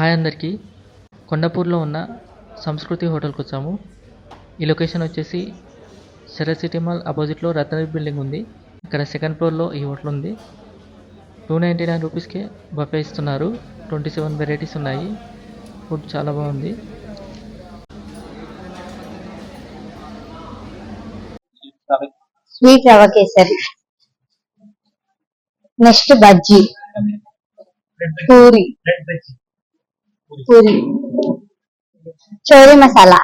Hi అందరికీ. కొండాపూర్లో ఉన్న సంస్కృతి హోటల్కి వచ్చాము. ఈ లొకేషన్ వచ్చేసి శరత్ సిటీ మాల్ అపోజిట్లో రత్నగిరి బిల్డింగ్ ఉంది. ఇక్కడ సెకండ్ ఫ్లోర్లో ఈ హోటల్ ఉంది. 299 రూపీస్కే బఫే ఇస్తున్నారు. 27 వెరైటీస్ ఉన్నాయి. ఫుడ్ చాలా బాగుంది. స్వీట్ రవ కేసరి, నెక్స్ట్ బజ్జీ, పూరి పూరి చోరీ మసాలా,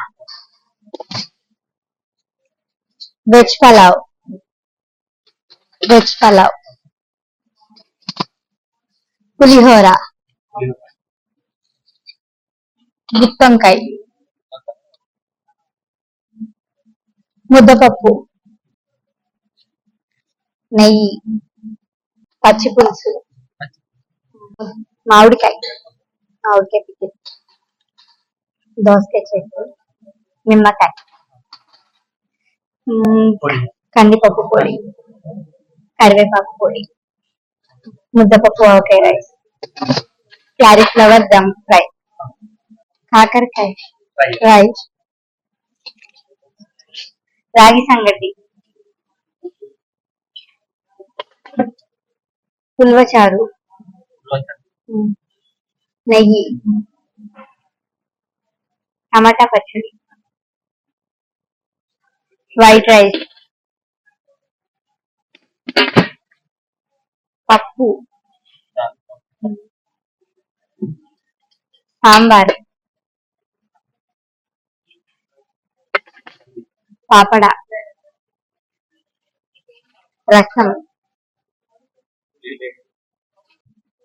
వెజ్ పలావ్ పులిహోర, గుత్తొంకాయ, ముద్దపప్పు, నెయ్యి, పచ్చి పులుసు, మామిడికాయ పికిల్, దోసకాయ చెట్టు, నిమ్మకాయ, కందిపప్పు పొడి, కరివేపాకు పొడి, ముద్దపప్పు ఆవకాయ రైస్, క్యాలీఫ్లవర్ దమ్ ఫ్రై, కాకరకాయ రైస్, రాగి సంగటి, పుల్వచారు, నెయ్యి, టమాటా పచ్చడి, వైట్ రైస్, పప్పు, సాంబార్, పాపడ, రసం,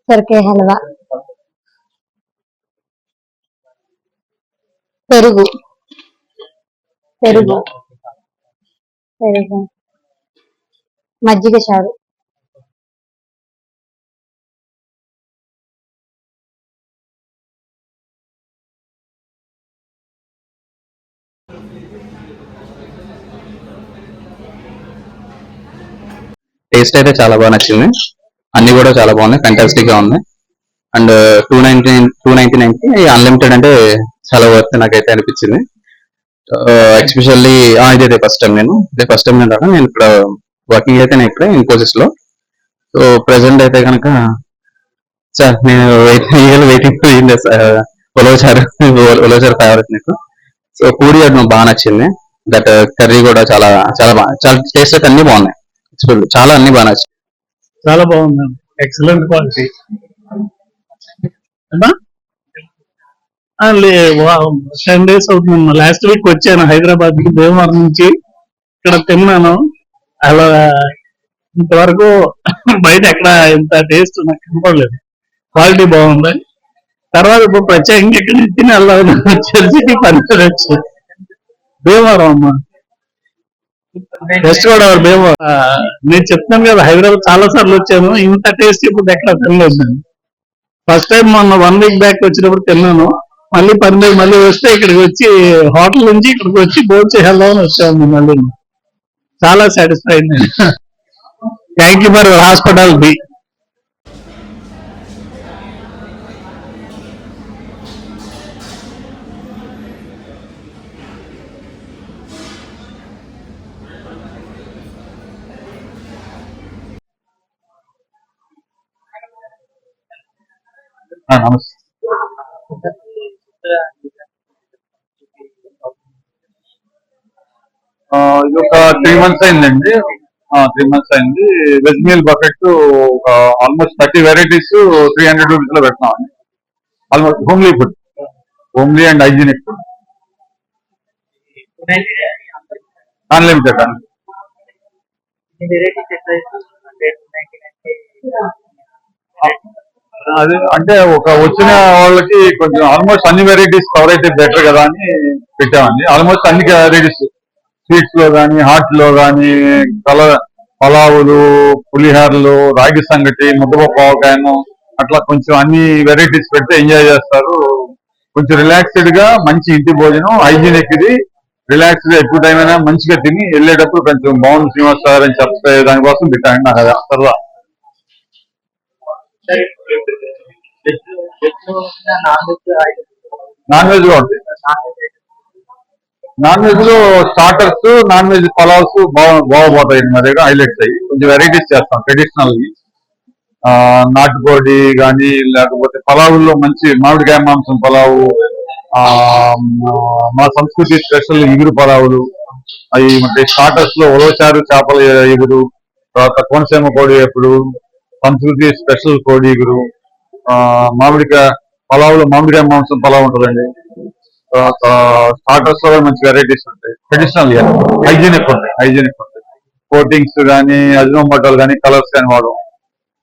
సొరకాయ హల్వా, పెరుగు మజ్జిగ చారు. టేస్ట్ అయితే చాలా బాగా నచ్చింది. అన్ని కూడా చాలా బాగున్నాయి, ఫెంటాస్టిక్ గా ఉన్నాయి. అండ్ 299 అన్లిమిటెడ్ అంటే చాలా వర్త్ నాకైతే అనిపించింది. ఎక్స్పెషల్లీ ఇదే ఫస్ట్ టైం నేను రావడం. నేను ఇక్కడ వర్కింగ్ అయితే నేను ఇక్కడ ఇన్ఫోసిస్ లో. సో ప్రెసెంట్ అయితే కనుక సార్ నేను వెయిటింగ్ ఉలవచారు ఫేవరెట్ నాకు. సో పూరి అది బాగా నచ్చింది. దట్ కర్రీ కూడా చాలా చాలా బాగా, చాలా టేస్ట్ అయితే అన్ని బాగున్నాయి. చాలా అన్ని బాగా నచ్చింది. చాలా బాగుందండి, ఎక్సలెంట్ క్వాలిటీ. 10 days అవుతుంది. లాస్ట్ వీక్ వచ్చాను హైదరాబాద్ కి, దేవవరం నుంచి. ఇక్కడ తిన్నాను. అలా ఇంతవరకు బయట ఎక్కడ ఇంత టేస్ట్ నాకు కనపడలేదు. క్వాలిటీ బాగుంది. తర్వాత ఇప్పుడు ప్రత్యేకంగా ఇక్కడ తిని వెళ్ళాలని చర్చికి పనిచేయచ్చు. దేవవరం అమ్మా, వెస్ట్ గోదావరి భీమవరం. నేను చెప్తాను కదా, హైదరాబాద్ చాలా సార్లు వచ్చాను, ఇంత టేస్ట్ ఇప్పుడు ఎక్కడ తినలేదు. ఫస్ట్ టైం మొన్న 1 week బ్యాక్ వచ్చినప్పుడు తిన్నాను. మళ్ళీ మళ్ళీ వస్తే ఇక్కడికి వచ్చి హోటల్ నుంచి ఇక్కడికి వచ్చి భోజనం చేయాలని వచ్చాము. మళ్ళీ చాలా సాటిస్ఫై అయింది. Thank you for hospitality. నమస్తే. ఇది ఒక 3 months అయిందండి. 3 months అయింది. వెజ్ మీల్ బఫెట్ ఒక ఆల్మోస్ట్ 30 వెరైటీస్ 300 రూపీస్ లో పెడతామండి. Almost homely and hygienic food, unlimited అండి. అది అంటే ఒక వచ్చిన వాళ్ళకి కొంచెం ఆల్మోస్ట్ అన్ని వెరైటీస్ కవర్ అయితే బెటర్ కదా అని పెట్టామండి. ఆల్మోస్ట్ అన్ని వెరైటీస్, స్వీట్స్ లో కానీ, హాట్ లో కానీ, పలావులు, పులిహారలు, రాగి సంగటి, ముద్దపప్పు ఆవకాయను, అట్లా కొంచెం అన్ని వెరైటీస్ పెడితే ఎంజాయ్ చేస్తారు. కొంచెం రిలాక్స్డ్ గా మంచి ఇంటి భోజనం, హైజీనిక్ ఇది. రిలాక్స్ గా ఎక్కువ టైం అయినా మంచిగా తిని వెళ్ళేటప్పుడు కొంచెం బాగుంది శ్రీనివాస్ సార్ అని చెప్తే దానికోసం పెట్టాను నాకు సరదా. నాన్ వెజ్ లో ఉంటాయి. నాన్ వెజ్ లో స్టార్టర్స్, నాన్ వెజ్ పలావ్స్ బాగుపోతాయి మా దగ్గర. హైలైట్స్ అయ్యి కొంచెం వెరైటీస్ చేస్తాం ట్రెడిషనల్. నాటుకోడి కానీ, లేకపోతే పలావుల్లో మంచి మామిడికాయ మాంసం పలావు, ఆ మా సంస్కృతి స్పెషల్ ఇగురు పలావులు అవి ఉంటాయి. స్టార్టర్స్ లో ఉలవచారు చేపల ఎగురు, తర్వాత కోనసీమ కోడి ఎప్పుడు, సంస్కృతి స్పెషల్ కోడి ఇగురు, మామిడికాయ పలావులో మామిడికాయ మాంసం పలావ్ ఉంటుందండి. తర్వాత స్టార్టర్స్ లో కూడా మంచి వెరైటీస్ ఉంటాయి. ట్రెడిషనల్ హైజీనిక్ ఉంటాయి. కోటింగ్స్ కానీ, అజినోమోటోలు కానీ, కలర్స్ కానీ వాడడం.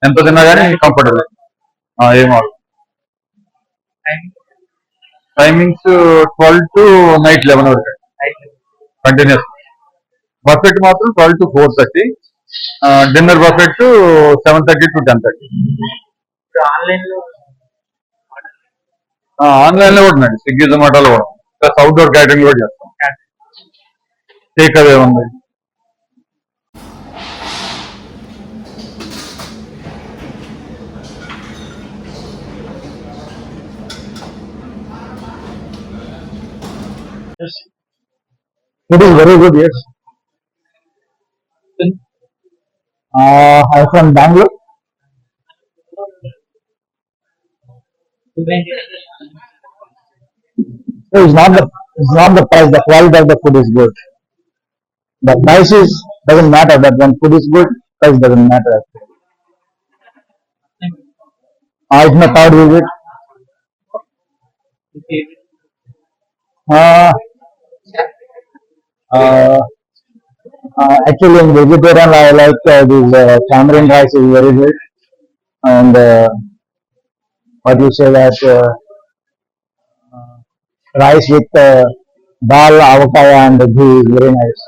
ఎంత తిన్నా కానీ కంఫర్టబుల్. ఏం వాడడం. టైమింగ్స్ 12 to నైట్ 11 వరకు కంటిన్యూస్. బఫెట్ మాత్రం 12 to 4:30. Dinner buffet 7:30 to 10:30. Online లో కూడా ఉందండి. స్విగ్గీ, జొమాటోలో కూడా. ప్లస్ అవుట్డోర్ క్యాటరింగ్ కూడా చేస్తాం. టేక్ అవే ఉంది. It is very good, yes. I'm from Bangalore. So it's not the price. The quality of the food is good. The price doesn't matter. But when food is good, price doesn't matter. It's my third visit. Uh, Actually, in vegetarian, I like this tamarind rice is very good, and what you say that rice with dal, avocado, and ghee is very nice.